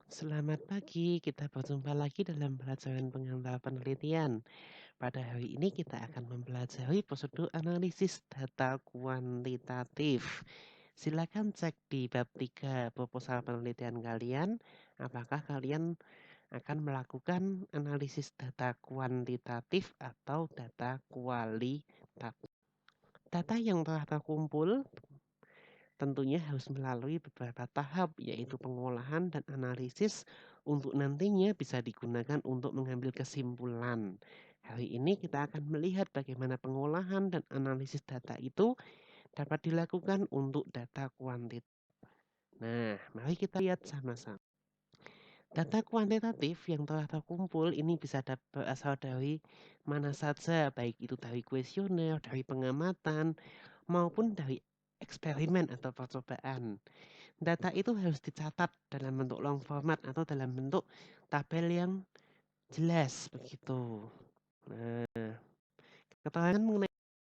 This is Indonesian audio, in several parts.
Selamat pagi, kita berjumpa lagi dalam pelajaran pengantar penelitian. Pada hari ini kita akan mempelajari prosedur analisis data kuantitatif. Silakan cek di bab 3 proposal penelitian kalian, apakah kalian akan melakukan analisis data kuantitatif atau data kualitatif. Data yang telah terkumpul tentunya harus melalui beberapa tahap, yaitu pengolahan dan analisis untuk nantinya bisa digunakan untuk mengambil kesimpulan. Hari ini kita akan melihat bagaimana pengolahan dan analisis data itu dapat dilakukan untuk data kuantitatif. Nah, mari kita lihat sama-sama. Data kuantitatif yang telah terkumpul ini bisa berasal dari mana saja, baik itu dari kuesioner, dari pengamatan, maupun dari eksperimen atau percobaan. Data itu harus dicatat dalam bentuk long format atau dalam bentuk tabel yang jelas begitu. Nah, keterangan mengenai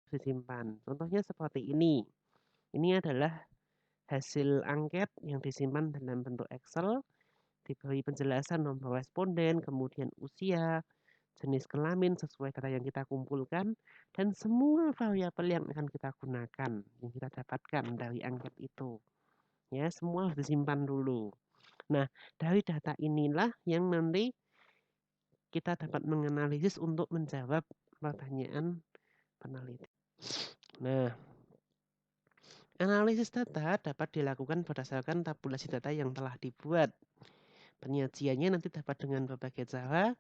disimpan. Contohnya seperti ini. Ini adalah hasil angket yang disimpan dalam bentuk Excel, diberi penjelasan nomor responden, kemudian usia, jenis kelamin sesuai data yang kita kumpulkan, dan semua variabel yang akan kita gunakan, yang kita dapatkan dari angket itu. Ya, semua harus disimpan dulu. Nah, dari data inilah yang nanti kita dapat menganalisis untuk menjawab pertanyaan peneliti. Nah, analisis data dapat dilakukan berdasarkan tabulasi data yang telah dibuat. Penyajiannya nanti dapat dengan berbagai cara,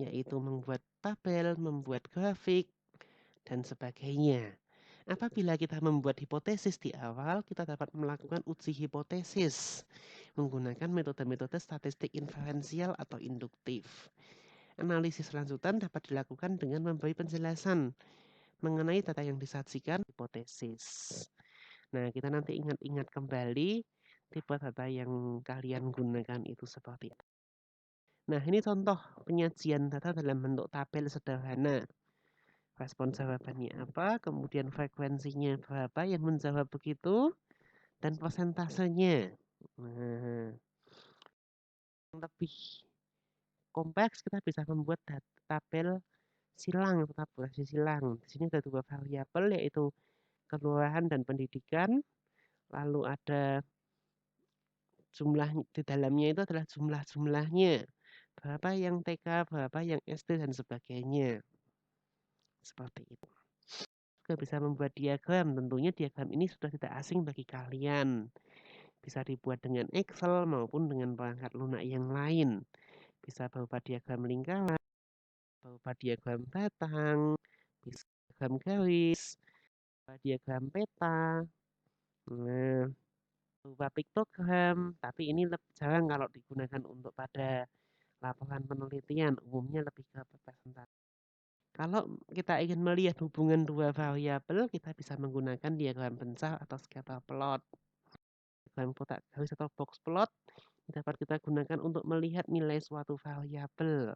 yaitu membuat tabel, membuat grafik, dan sebagainya. Apabila kita membuat hipotesis di awal, kita dapat melakukan uji hipotesis menggunakan metode-metode statistik inferensial atau induktif. Analisis lanjutan dapat dilakukan dengan memberi penjelasan mengenai data yang disajikan hipotesis. Nah, kita nanti ingat-ingat kembali tipe data yang kalian gunakan itu seperti apa. Nah, ini contoh penyajian data dalam bentuk tabel sederhana. Respon jawabannya apa, kemudian frekuensinya berapa yang menjawab begitu, dan persentasenya. Nah, yang lebih kompleks kita bisa membuat tabel silang atau tabulasi silang. Di sini ada dua variabel yaitu kelurahan dan pendidikan. Lalu ada jumlah di dalamnya itu adalah jumlah-jumlahnya. Berapa yang TK, berapa yang SD dan sebagainya. Seperti itu. Juga bisa membuat diagram. Tentunya diagram ini sudah tidak asing bagi kalian. Bisa dibuat dengan Excel maupun dengan perangkat lunak yang lain. Bisa berupa diagram lingkaran, berupa diagram batang, bisa diagram garis, diagram peta. Nah, berupa piktogram, tapi ini lebih jarang kalau digunakan untuk pada laporan penelitian, umumnya lebih ke presentasi. Kalau kita ingin melihat hubungan dua variabel, kita bisa menggunakan diagram pencah atau scatter plot. Diagram kotak garis atau box plot dapat kita gunakan untuk melihat nilai suatu variabel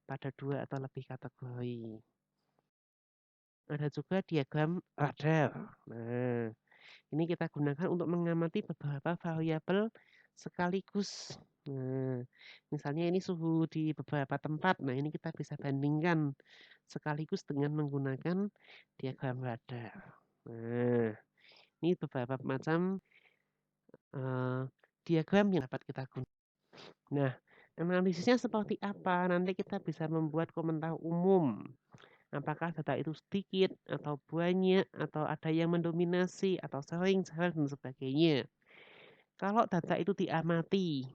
pada dua atau lebih kategori. Ada juga diagram radar. Nah, ini kita gunakan untuk mengamati beberapa variabel sekaligus. Nah, misalnya ini suhu di beberapa tempat. Nah, ini kita bisa bandingkan sekaligus dengan menggunakan diagram radar. Nah, ini beberapa macam diagram yang dapat kita gunakan. Nah, analisisnya seperti apa? Nanti kita bisa membuat komentar umum. Apakah data itu sedikit atau banyak atau ada yang mendominasi atau sering, jarang dan sebagainya. Kalau data itu diamati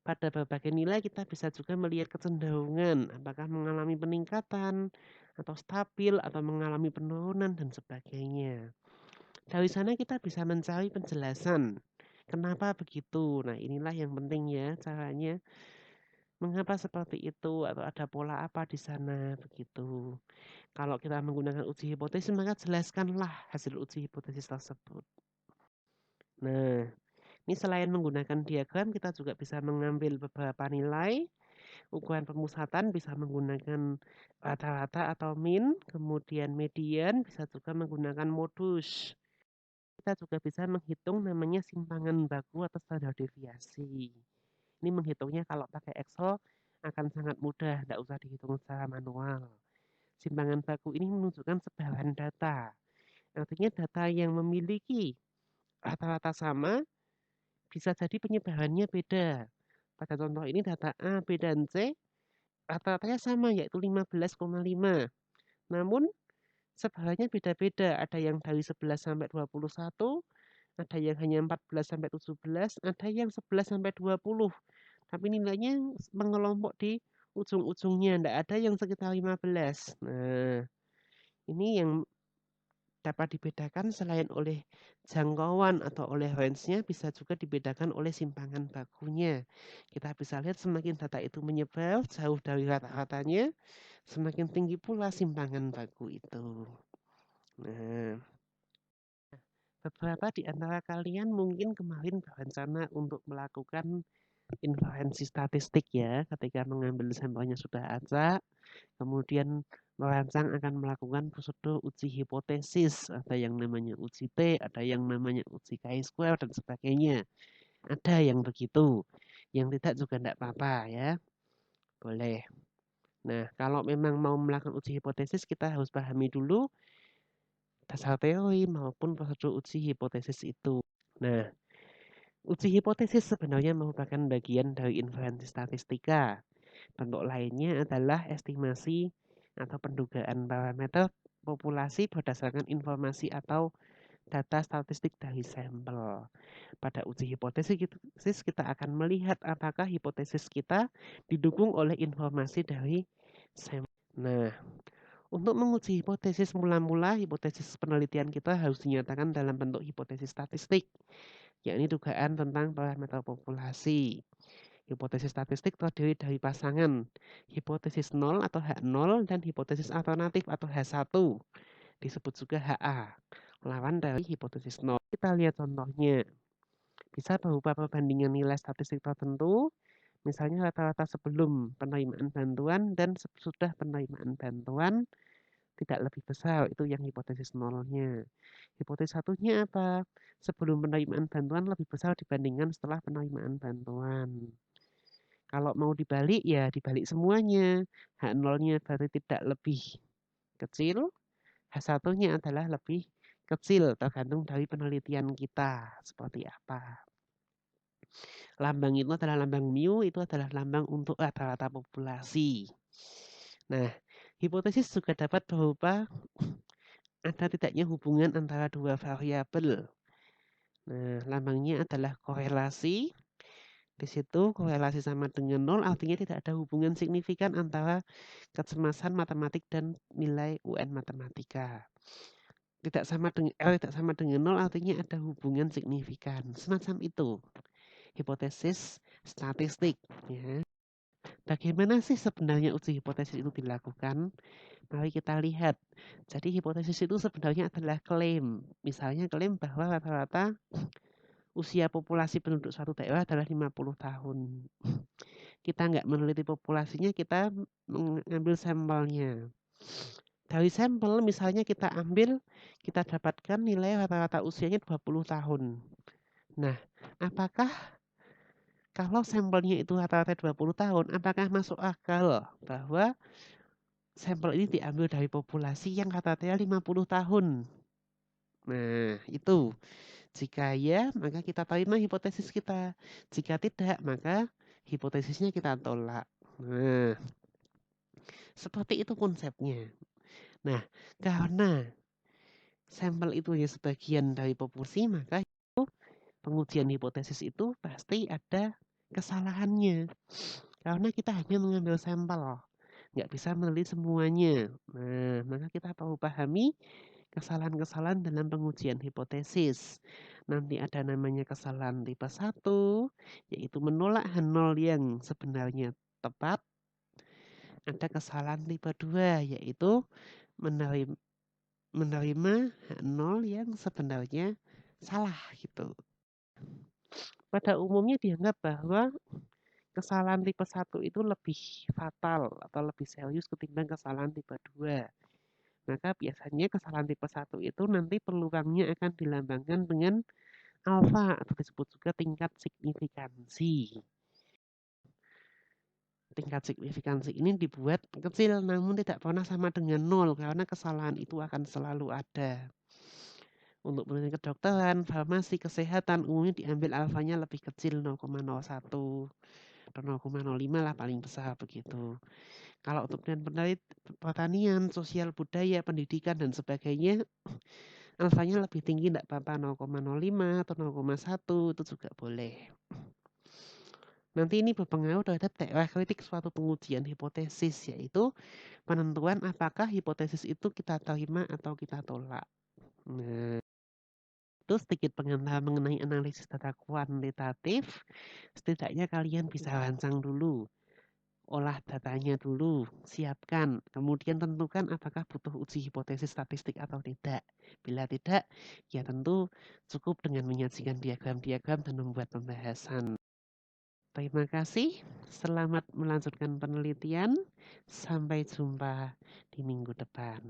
pada berbagai nilai kita bisa juga melihat kecenderungan apakah mengalami peningkatan atau stabil atau mengalami penurunan dan sebagainya. Dari sana kita bisa mencari penjelasan kenapa begitu. Nah, inilah yang penting ya caranya. Mengapa seperti itu atau ada pola apa di sana begitu. Kalau kita menggunakan uji hipotesis, maka jelaskanlah hasil uji hipotesis tersebut. Nah, ini selain menggunakan diagram, kita juga bisa mengambil beberapa nilai. Ukuran pemusatan bisa menggunakan rata-rata atau min, kemudian median, bisa juga menggunakan modus. Kita juga bisa menghitung namanya simpangan baku atau standar deviasi. Ini menghitungnya kalau pakai Excel akan sangat mudah, tidak usah dihitung secara manual. Simpangan baku ini menunjukkan sebaran data. Artinya data yang memiliki rata-rata sama bisa jadi penyebarannya beda. Pada contoh ini data A, B, dan C rata-ratanya sama yaitu 15,5. Namun sebarannya beda-beda. Ada yang dari 11 sampai 21, ada yang hanya 14 sampai 17, ada yang 11 sampai 20. Tapi nilainya mengelompok di ujung-ujungnya, tidak ada yang sekitar 15. Nah, ini yang dapat dibedakan selain oleh jangkauan atau oleh range-nya, bisa juga dibedakan oleh simpangan bakunya. Kita bisa lihat semakin data itu menyebar jauh dari rata-ratanya, semakin tinggi pula simpangan baku itu. Nah, beberapa di antara kalian mungkin kemarin berencana untuk melakukan inferensi statistik ya, ketika mengambil sampelnya sudah acak, kemudian merancang akan melakukan prosedur uji hipotesis, ada yang namanya uji T, ada yang namanya uji chi-square, dan sebagainya. Ada yang begitu, yang tidak juga tidak apa-apa ya, boleh. Nah, kalau memang mau melakukan uji hipotesis, kita harus pahami dulu dasar teori maupun prosedur uji hipotesis itu. Nah, uji hipotesis sebenarnya merupakan bagian dari inferensi statistika. Bentuk lainnya adalah estimasi atau pendugaan parameter populasi berdasarkan informasi atau data statistik dari sampel. Pada uji hipotesis kita akan melihat apakah hipotesis kita didukung oleh informasi dari sampel. Nah, untuk menguji hipotesis mula-mula, hipotesis penelitian kita harus dinyatakan dalam bentuk hipotesis statistik, yakni dugaan tentang parameter populasi. Hipotesis statistik terdiri dari pasangan hipotesis 0 atau H0 dan hipotesis alternatif atau H1, disebut juga HA, lawan dari hipotesis 0. Kita lihat contohnya, bisa berupa perbandingan nilai statistik tertentu, misalnya rata-rata sebelum penerimaan bantuan dan sesudah penerimaan bantuan tidak lebih besar, itu yang hipotesis nolnya. Hipotesis satunya apa? Sebelum penerimaan bantuan lebih besar dibandingkan setelah penerimaan bantuan. Kalau mau dibalik ya dibalik semuanya. H0-nya berarti tidak lebih kecil, H1-nya adalah lebih kecil tergantung dari penelitian kita seperti apa. Lambang itu adalah lambang mu, itu adalah lambang untuk rata-rata populasi. Nah, hipotesis juga dapat berupa ada tidaknya hubungan antara dua variabel. Nah, lambangnya adalah korelasi. Di situ korelasi sama dengan 0 artinya tidak ada hubungan signifikan antara kecemasan matematik dan nilai UN matematika. Tidak sama dengan 0 artinya ada hubungan signifikan. Semacam itu. Hipotesis statistik ya. Bagaimana sih sebenarnya uji hipotesis itu dilakukan? Mari kita lihat. Jadi hipotesis itu sebenarnya adalah klaim. Misalnya klaim bahwa rata-rata usia populasi penduduk suatu daerah adalah 50 tahun. Kita nggak meneliti populasinya, kita mengambil sampelnya. Dari sampel misalnya kita ambil, kita dapatkan nilai rata-rata usianya 20 tahun. Nah, apakah kalau sampelnya itu rata-rata 20 tahun, apakah masuk akal bahwa sampel ini diambil dari populasi yang rata-rata 50 tahun? Nah, itu. Jika ya, maka kita terima hipotesis kita. Jika tidak, maka hipotesisnya kita tolak. Nah, seperti itu konsepnya. Nah, karena sampel itu hanya sebagian dari populasi, maka itu pengujian hipotesis itu pasti ada kesalahannya. Karena kita hanya mengambil sampel, nggak bisa meneliti semuanya. Nah, maka kita perlu pahami kesalahan-kesalahan dalam pengujian hipotesis. Nanti ada namanya kesalahan tipe 1, yaitu menolak H0 yang sebenarnya tepat. Ada kesalahan tipe 2, yaitu menerima H0 yang sebenarnya salah gitu. Pada umumnya dianggap bahwa kesalahan tipe 1 itu lebih fatal atau lebih serius ketimbang kesalahan tipe 2. Maka biasanya kesalahan tipe 1 itu nanti peluangnya akan dilambangkan dengan alfa atau disebut juga tingkat signifikansi. tingkat signifikansi ini dibuat kecil namun tidak pernah sama dengan 0 karena kesalahan itu akan selalu ada. Untuk penelitian kedokteran, farmasi, kesehatan umumnya diambil alfanya lebih kecil 0,01 atau 0,05 lah paling besar begitu. Kalau untuk penelitian pertanian, sosial budaya, pendidikan dan sebagainya, alfanya lebih tinggi tidak apa-apa 0,05 atau 0,1 itu juga boleh. Nanti ini berpengaruh terhadap daerah kritik suatu pengujian hipotesis, yaitu penentuan apakah hipotesis itu kita terima atau kita tolak. Nah, itu sedikit pengantar mengenai analisis data kuantitatif. Setidaknya kalian bisa rancang dulu, olah datanya dulu, siapkan, kemudian tentukan apakah butuh uji hipotesis statistik atau tidak. Bila tidak, ya tentu cukup dengan menyajikan diagram-diagram dan membuat pembahasan. Terima kasih, selamat melanjutkan penelitian. Sampai jumpa di minggu depan.